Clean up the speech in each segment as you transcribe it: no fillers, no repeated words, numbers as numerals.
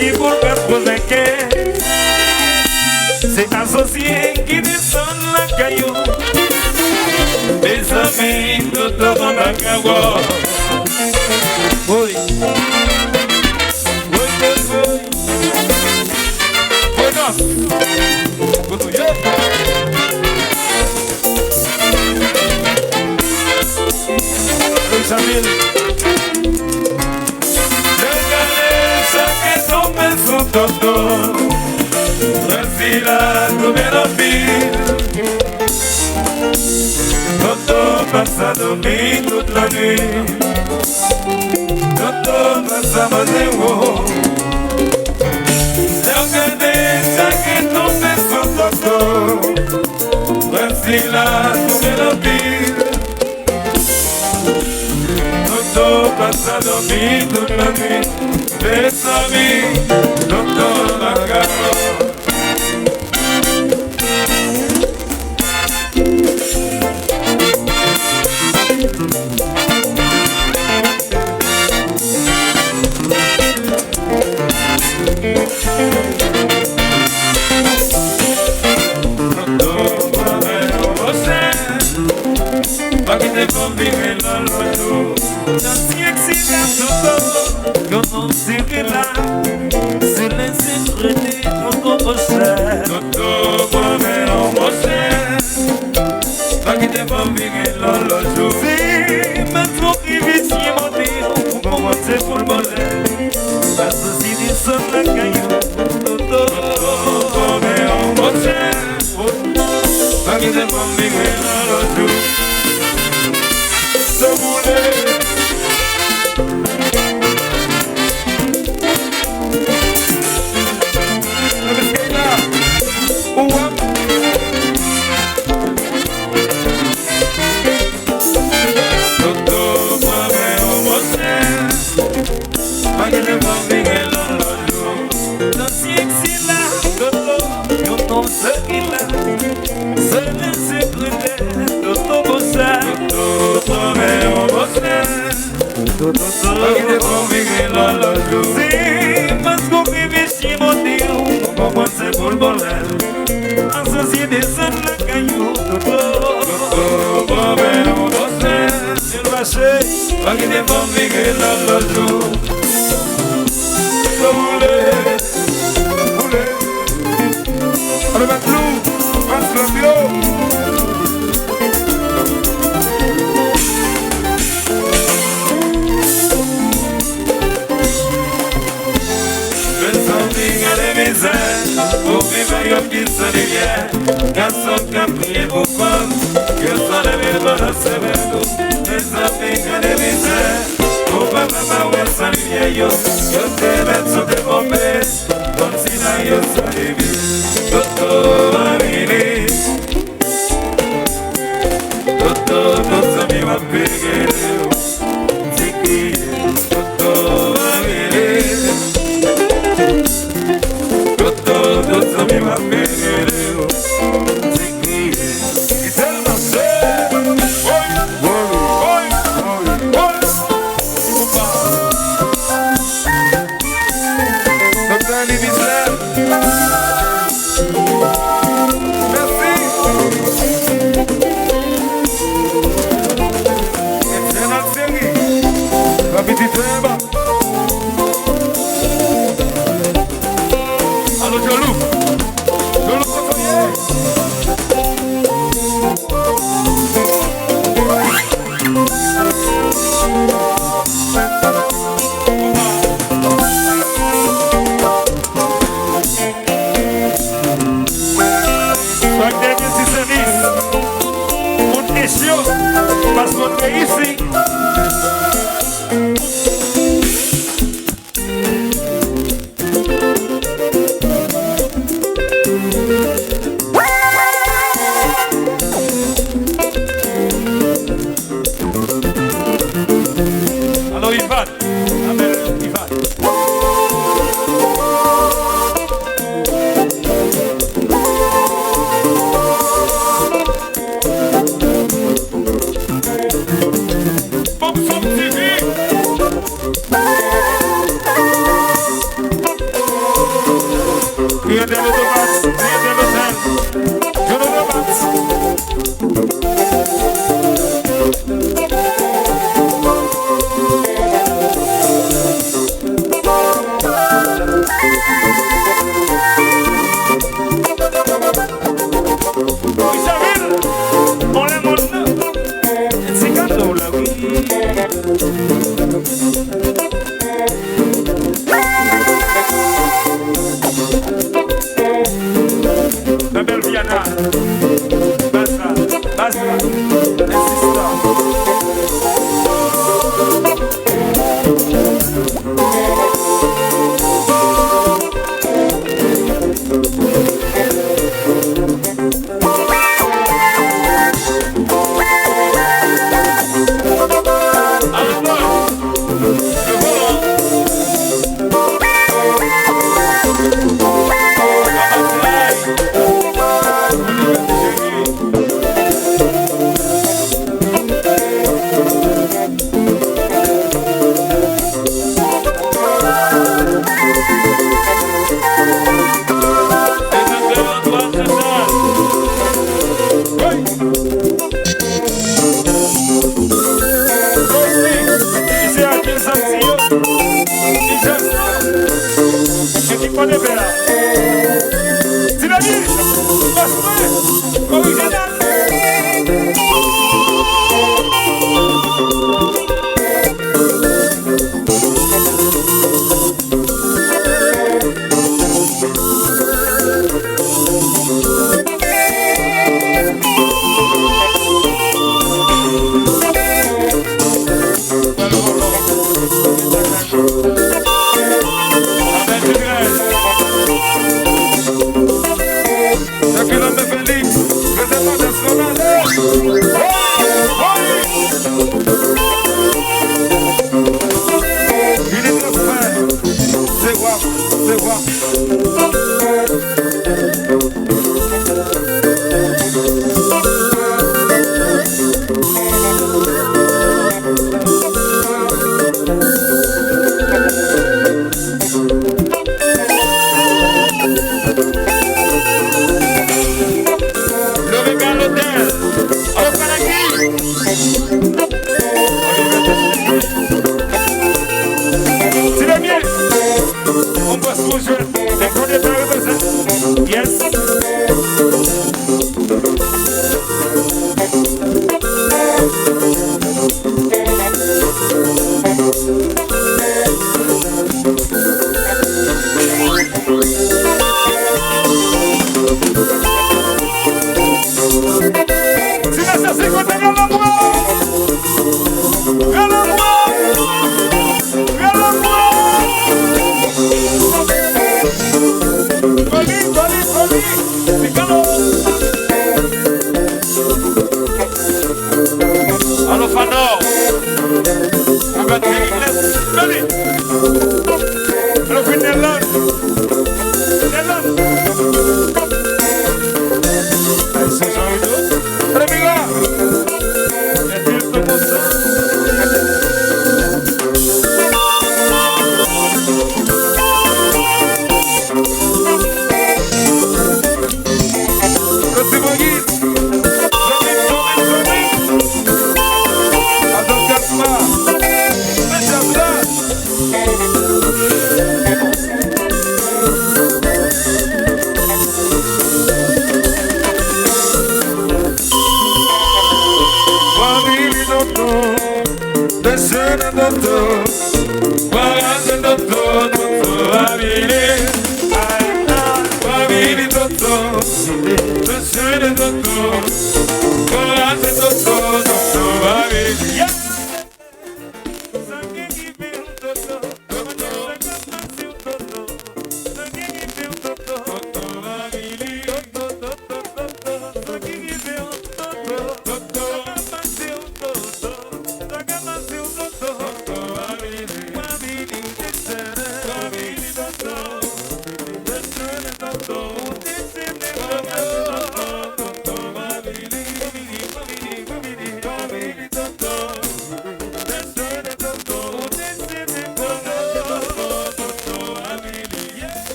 qui pour quatre c'est associé qui descend la caillou. Mes amis, docteur dans la cagoule. Oui. Jamil, regardez ça qui tombe sous toto, voici la nouvelle ville. Toto passe à dormir toute la nuit, Toto passe à manger. Regardez ça qui tombe sous toto, voici la nouvelle ville. Toto passe à dormir toute la nuit, mes amis, Toto la gare.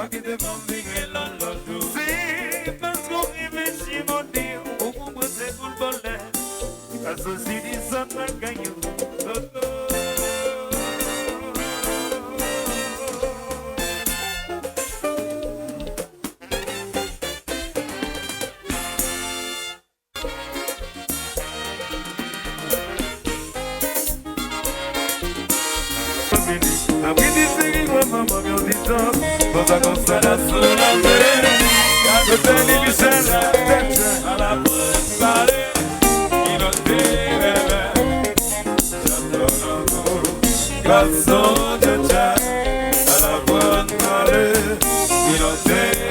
pas qui te font vivre l'autre jour. C'est parce qu'on réfléchit mon Dieu, au comprendre c'est pour le bonheur. La société s'en va gagner. Cosa costará solamente Quando te li vicenda alla portare Chi non deve Cazzo c'è alla portare Chi non deve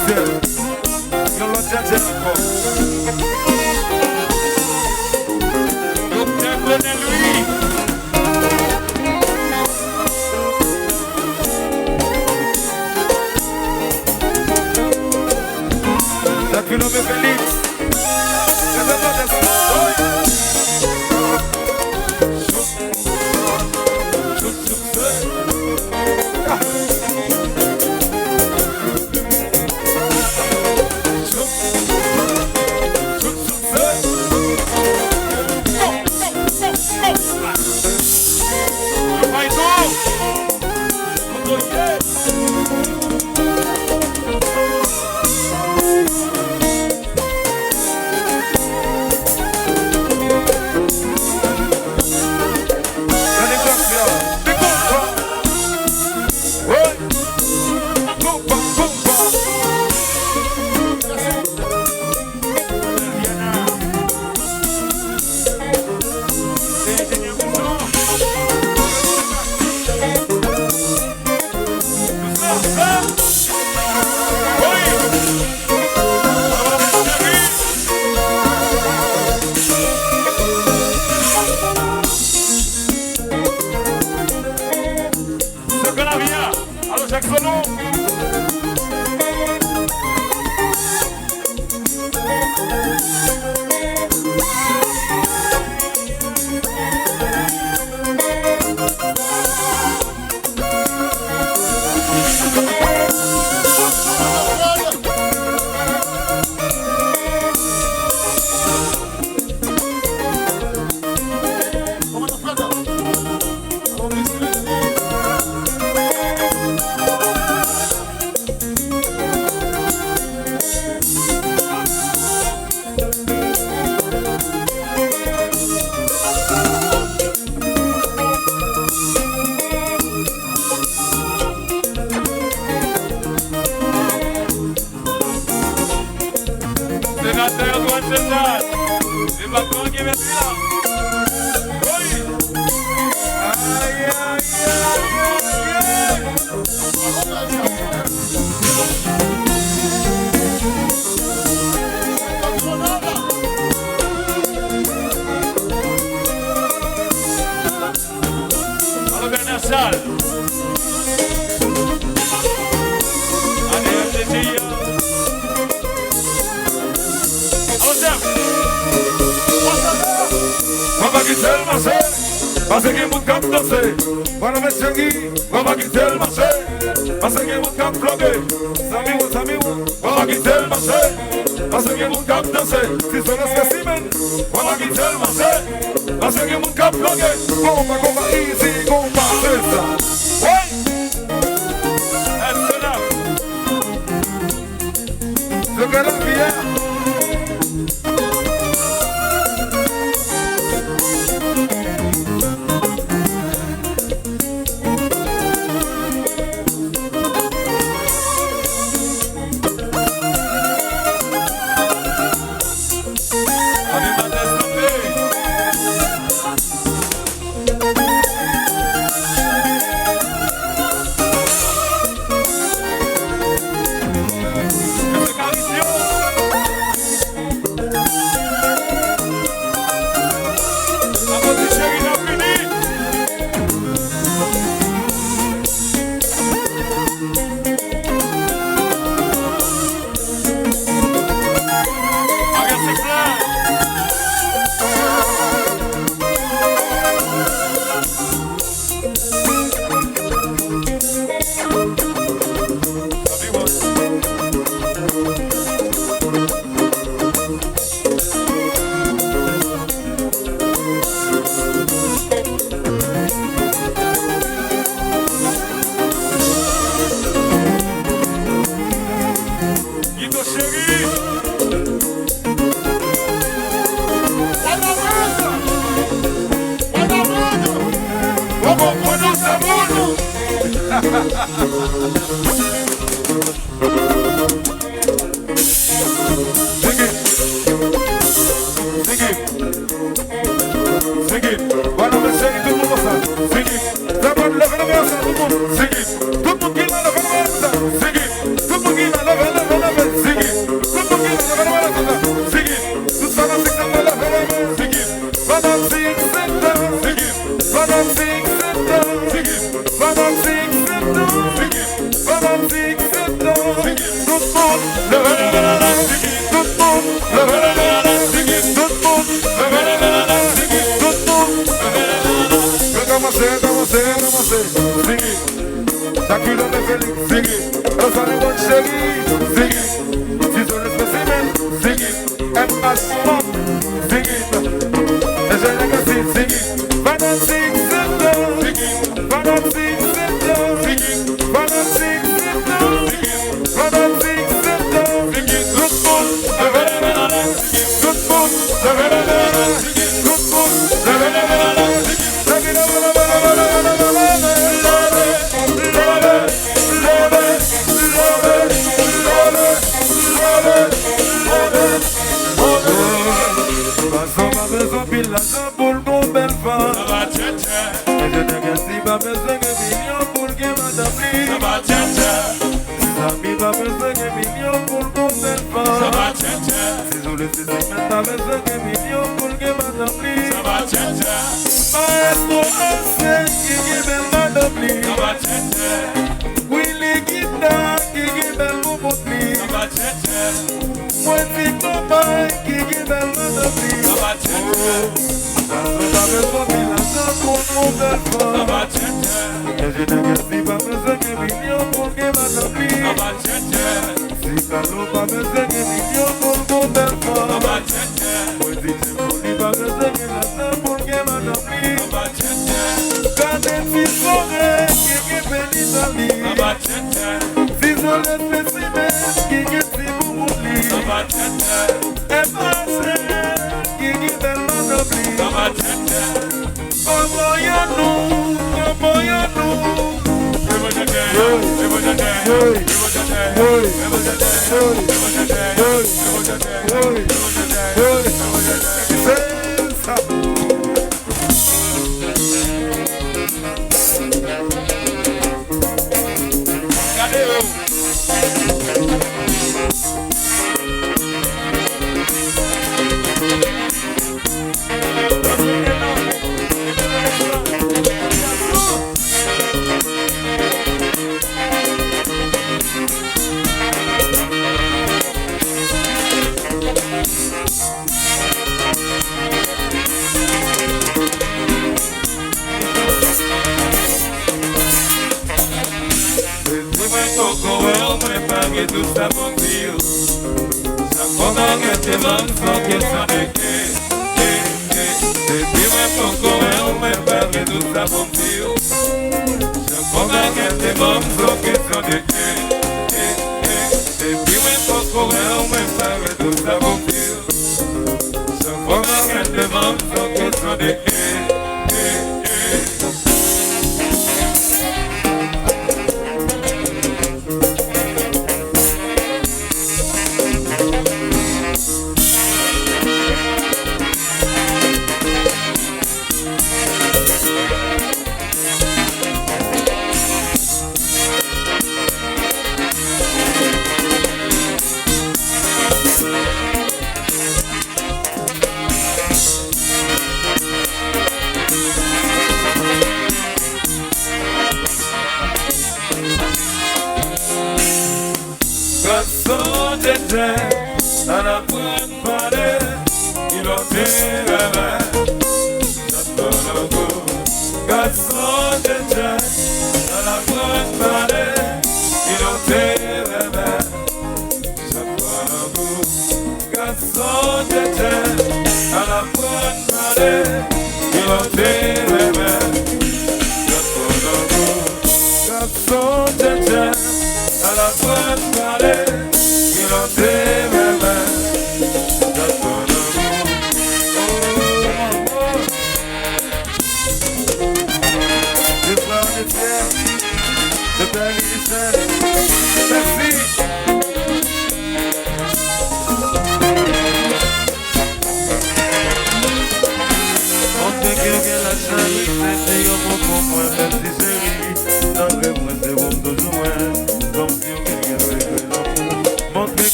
Io l'ho già detto Io tengo da lui Da che nome Felix Cosa fate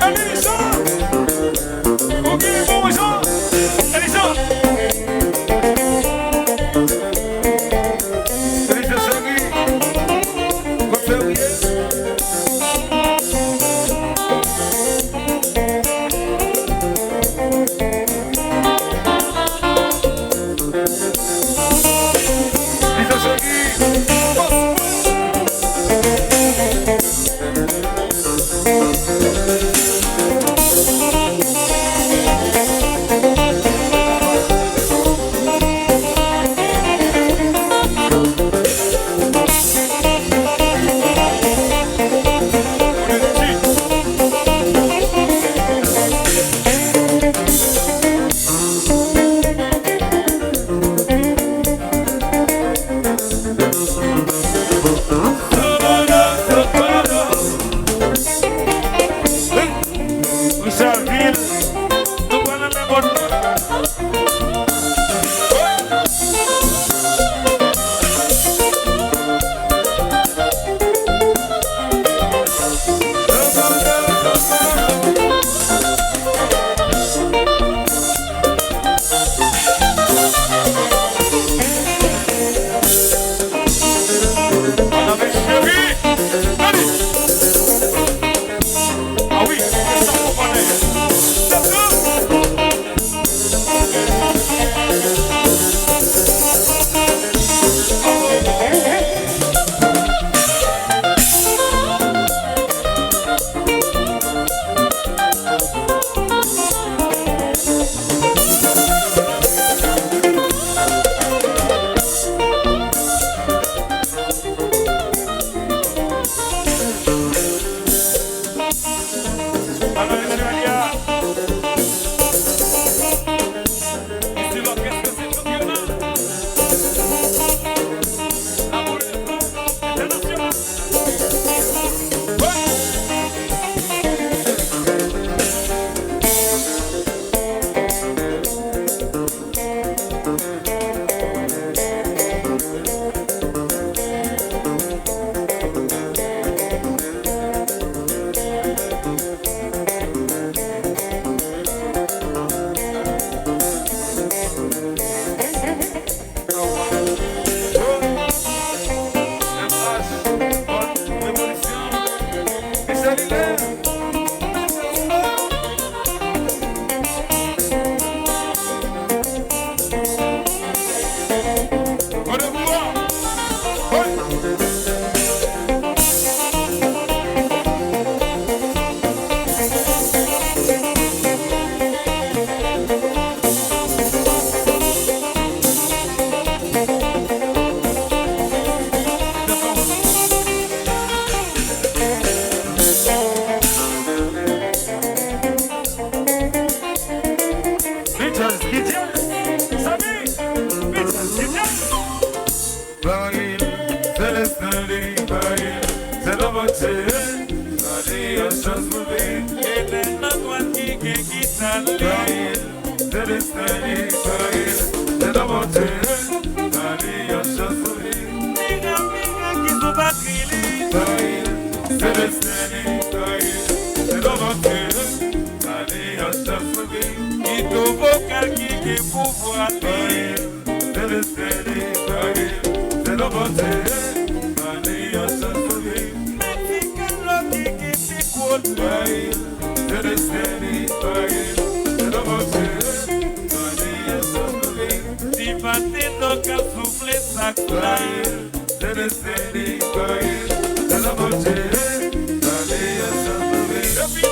Alicia! qui pouvoir dire, c'est le Seigneur, c'est le bonté, Maria se souvient. C'est le Seigneur, c'est le bonté, Maria se souvient. Si matin donc a soufflé sa claire, c'est le Seigneur, c'est le bonté, Maria se souvient.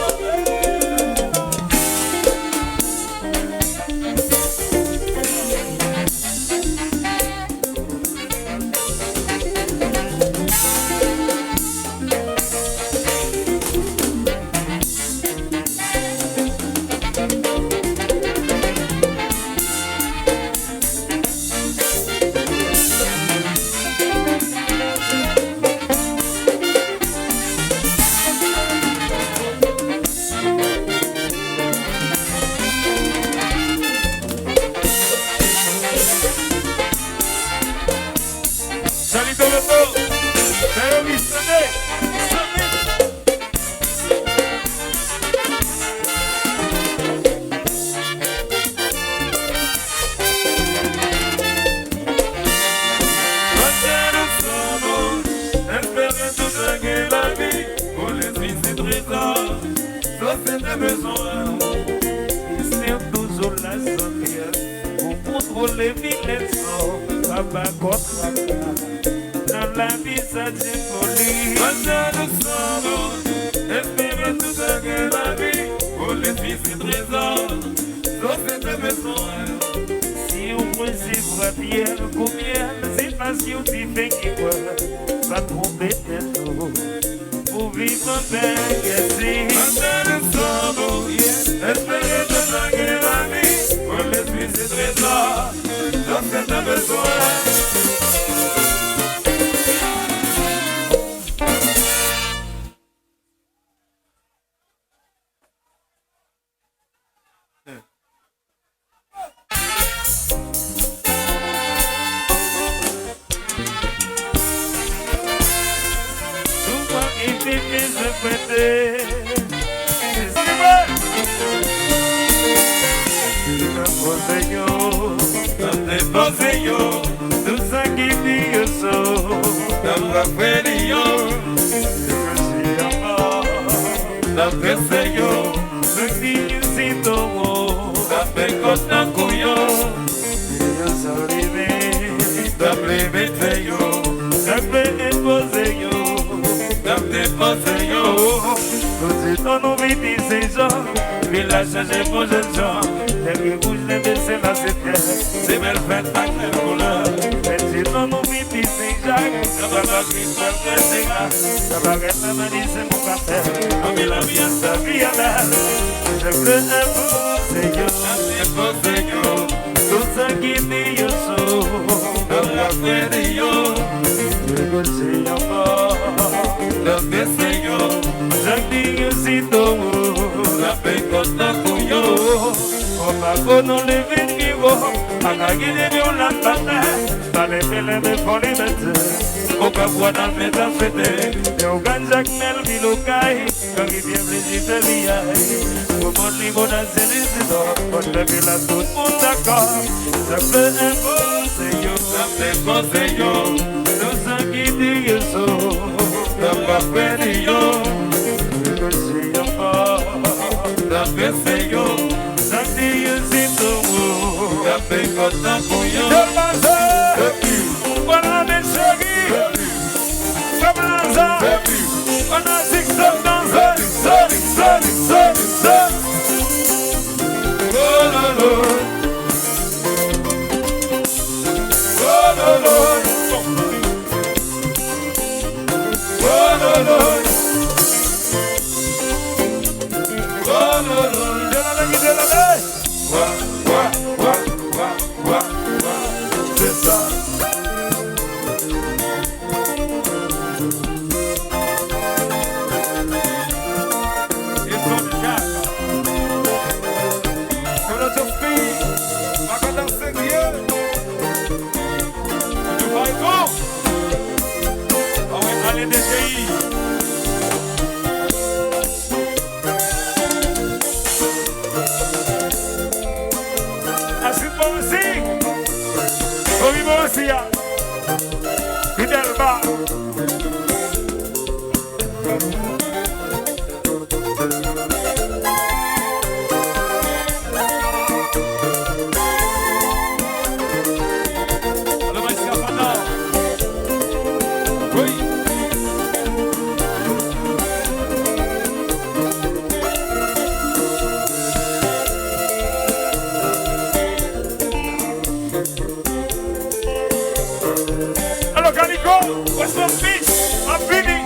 West Palm Beach, I'm feeling.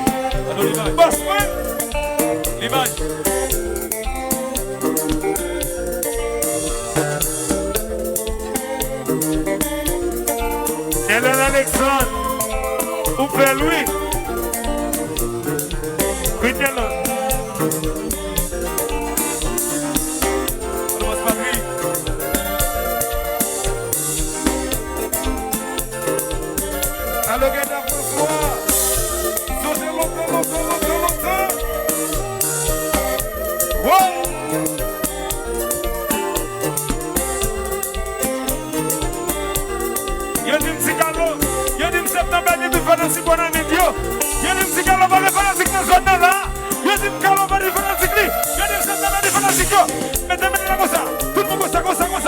Boss man. L'image. Hélène Alexandre. Où fait Louis? Quittez-le. Allo Gada François, sautez longtemps. Wow! Yodim Sigalo, Yodim Septembre, Yodim Fanasik Bonanitio, Yodim Sigalo, Bale Fanasik Nazonala, Yodim Kalo, Bale Fanasik Li, Yodim Septembre, Bale Fanasik, mettez la cosa, tout le monde goza.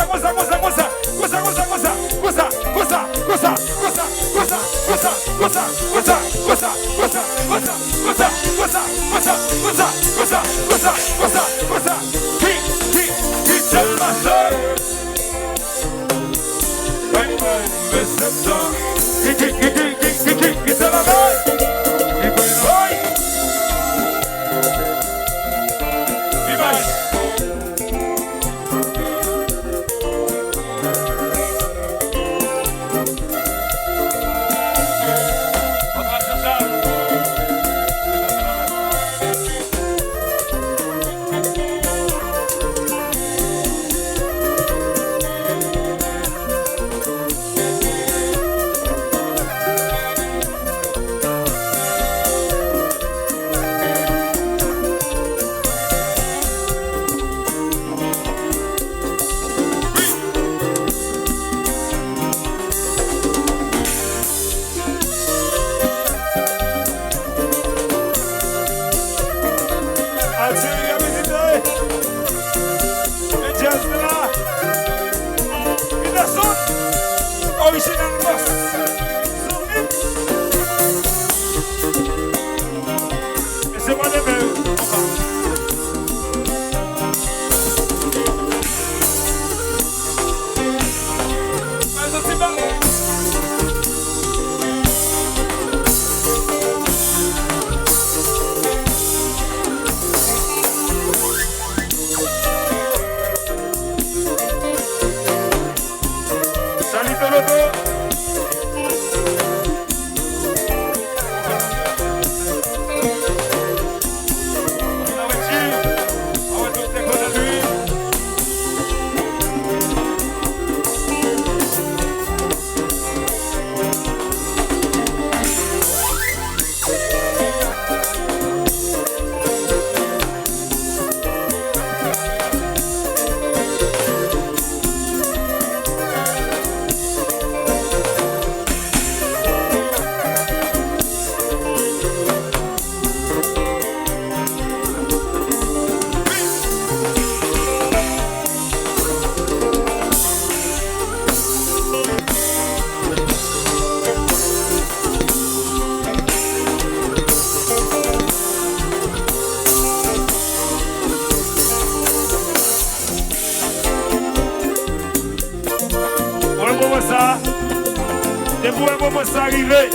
Arrivé,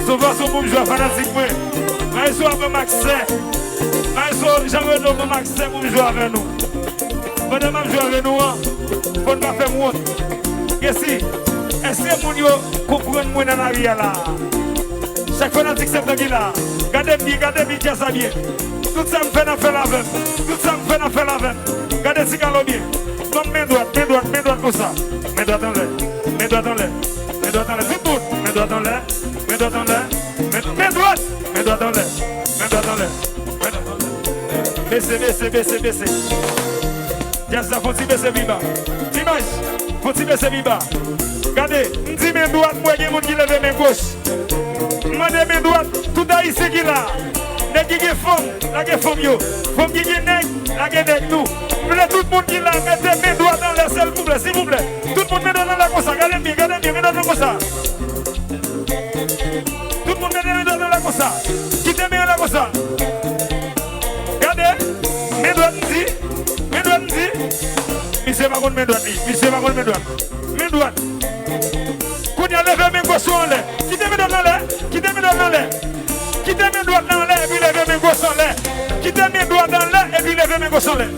souvent son bon joueur fanatique, mais ils avec Maxé, j'avais nommé Maxé pour jouer avec nous. Pendant que je joue avec nous, il faut pas faire montre. Est-ce que mon yo comprend moi dans la vie là? Chaque fanatique c'est ce qu'il a. Regardez bien, ça bien. Tout ça me fait la veine. Regardez si galop bien. Donc main droite comme ça. Main droite dans l'air. Main droite dans l'air. Tout le monde. Main droite dans l'air. Main droite dans l'air. Main droite dans l'air. Baissez. Tiens ça, faut-il baisser viva. Image, faut-il baisser viva. Regardez, on dit main droite, moi il y a monde qui lève main gauche. Moi de main droite, tout haïtien qui là. Nèg qui est femme, la qui est femme yo. Femme qui est nèg, la qui est nèg nous. Tout le monde qui là, mettez main droite dans l'air, s'il vous plaît. Tout le monde met dans la comme ça, regardez bien, met dans comme ça. Tout le monde met dans la comme ça. Qui te met dans la comme ça. Regardez, main droite dit. Monsieur va contre main droite. Main droite. Quand il a levé main gauche en l'air. Qui te met dans l'air. Qui en l'air. Quittez mes doigts dans l'air et puis levez mes gosses en l'air. Quittez mes doigts dans l'air et puis levez mes gosses en l'air.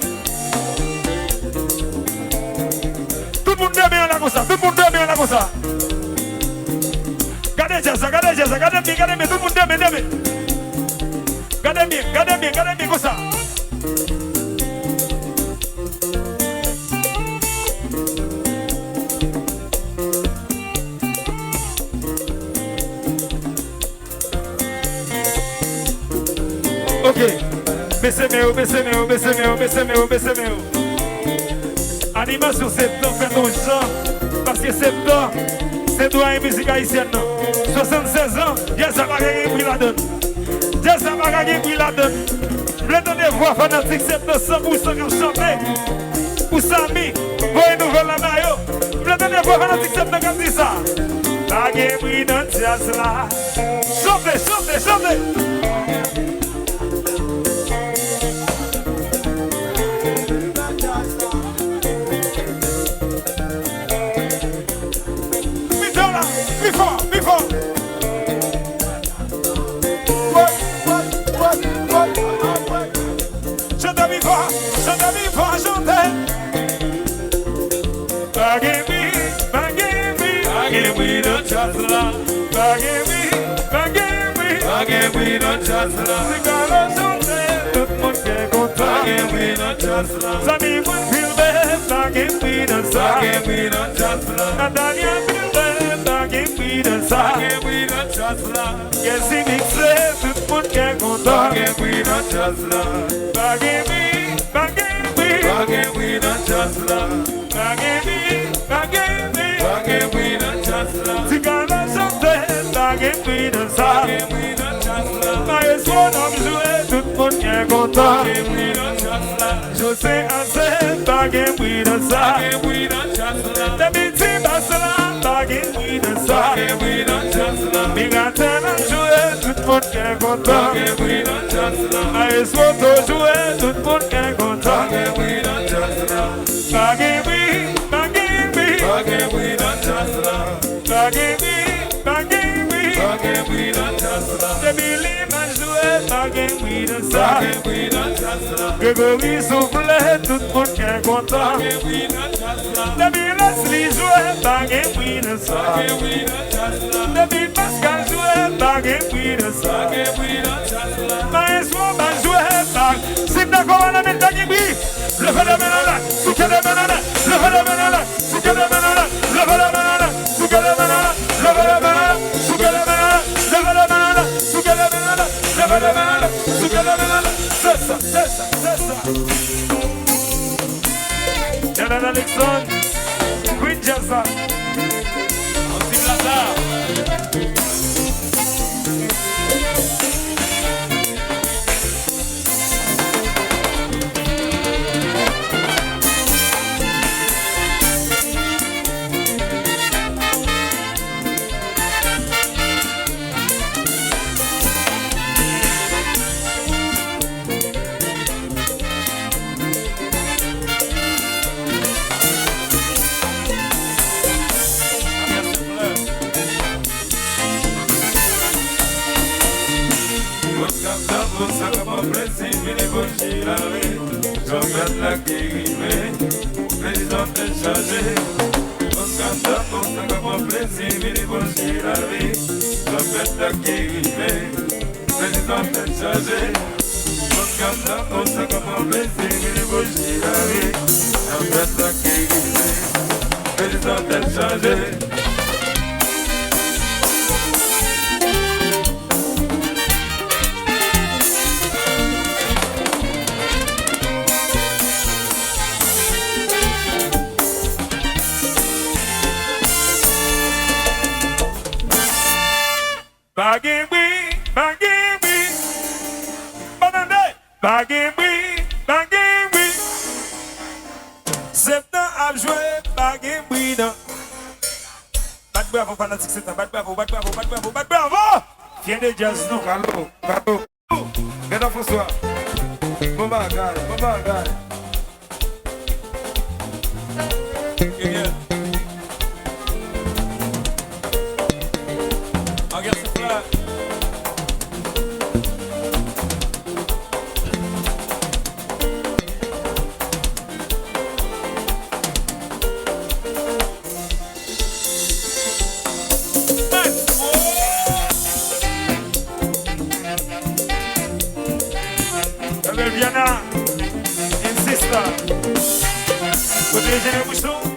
Tout le monde dormit en l'air comme ça. Tout le monde dormit en l'air comme ça. Gardez ça, gardez ça, gardez bien, gardez bien. Tout le monde dormit, dormit. Gardez bien, gardez bien, gardez bien comme ça. Ok, baissez-moi, baissez-moi, baissez-moi, baissez-moi, baissez-moi. Animation septembre, fait ton chant, parce que septembre, c'est doigt et musique haïtienne. 76 ans, yes, ça va gagner prix la donne. Yes, ça va gagner prix la donne. Je vais donner voix fanatique septembre 100% comme chanter. Pour Samy, voyez nouvelle la maillot. Je vais donner voix fanatique septembre comme dit ça. Gagner prix dans le jazz là. Chantez, chantez, chantez. Before. Chante before, chante. Forgive me, don't just love. Forgive me, don't just love. C'est quand on chante, tout le monde est content. Forgive me, don't just love. Some people feel bad, forgive me, don't just love. Natalia feel bad. Forgive me the just love. Yes, he makes it, tout le monde est content. Forgive me the just love. Forgive me the just love. Forgive me the just love. Si quand on chante, forgive me the just love. Mais est-ce qu'on a joué, tout le monde est content. Forgive me the just love. Je sais assez, forgive me the just love. The beauty basala. Forgive me the just love. Big antenne à jouer, tout le monde est content. Forgive me the just love. Aïe, photo jouer, tout le monde est content. Forgive me the just love. Forgive me the just love. Forgive me the just love. The believe à jouer, forgive me the just love. Grégory souffle, tout le monde est content. Forgive me the just love. The Leslie jouer, forgive me the just love. The big Pascal jouer, forgive me the just love. Maestro va jouer, c'est d'accord à la mente qui brille. Le feu de Menana, souke de Menana, le feu de Menana, souke de Menana, le feu de Menana, souke de Menana, le feu de Menana, souke de Menana, le feu de Menana, souke de Menana, le feu de Menana, souke de Menana. C'est ça. Yann Alexandre, Queen Jazza, Anti Lazare. Viens de jazz, non? Bravo. Mesdames, François. Bon bagage. Regarde ce plat. les émotions.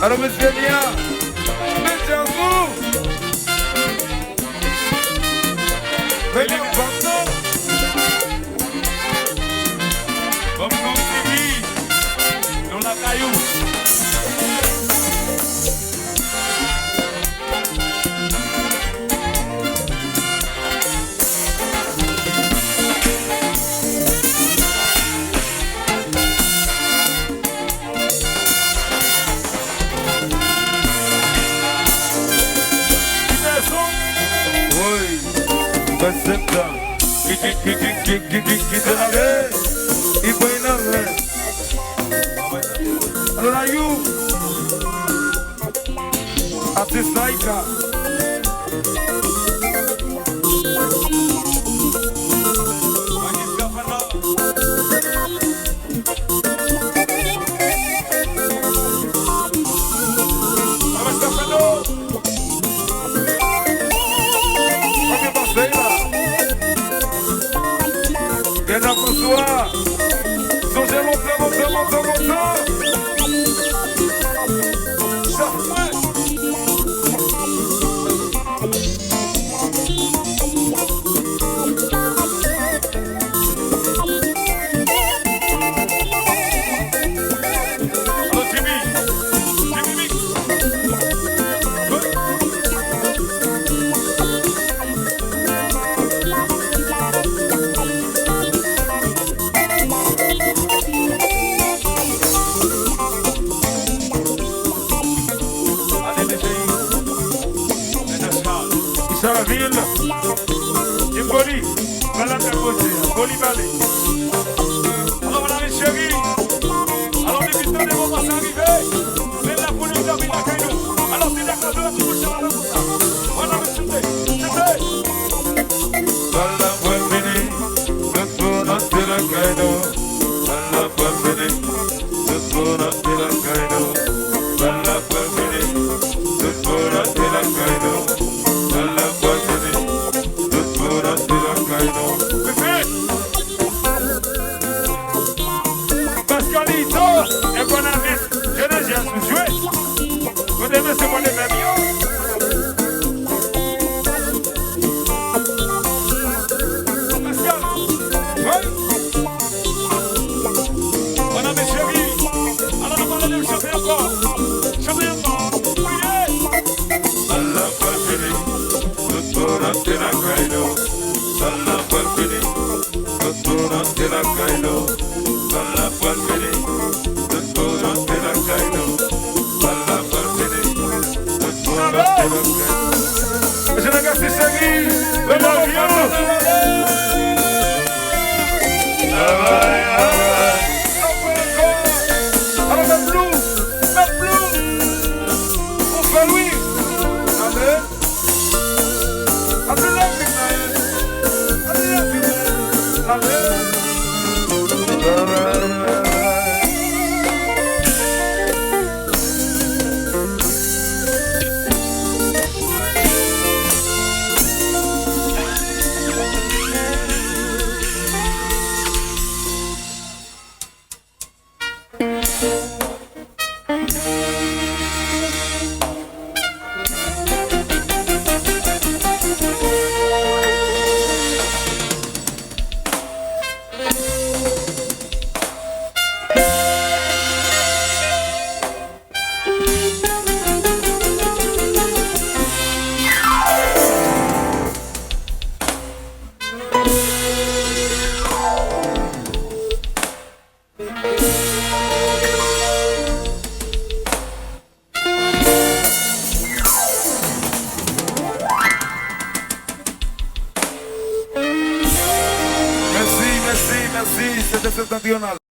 Alors, monsieur Nia, mettez en vous. Venez au pardon. Comme TV, dans la caillou. Artiste Laika. Songez longtemps. Ville, Jimboli, Malaka Côté, Boli Balé. Alors voilà mes chéris, alors les pistons des moments arrivés, c'est là pour nous dormir la caillou. Alors c'est d'accord de la tout bouche à la comme ça. Voilà monsieur, c'était. Voilà pour venir, c'est pour notre la caillou. Voilà pour venir, c'est pour notre la caillou. Voilà pour venir, c'est pour notre la caillou. Pascalito, et qu'on avait, je n'ai jamais joué. Vous devez se voir les mêmes. Pascal, oui. On a mes chéris. Alors on va aller chanter encore. Chanter encore. Oui. Allah va finir, tout pour notre la caillou. Allah va finir, tout pour notre la caillou. Allah va finir, tout pour notre la caillou. Allah va finir, tout pour notre la caillou. Je n'ai qu'à s'essayer. Le l'avion. Alors même blue, on fait Louis. Amen. de septentrional.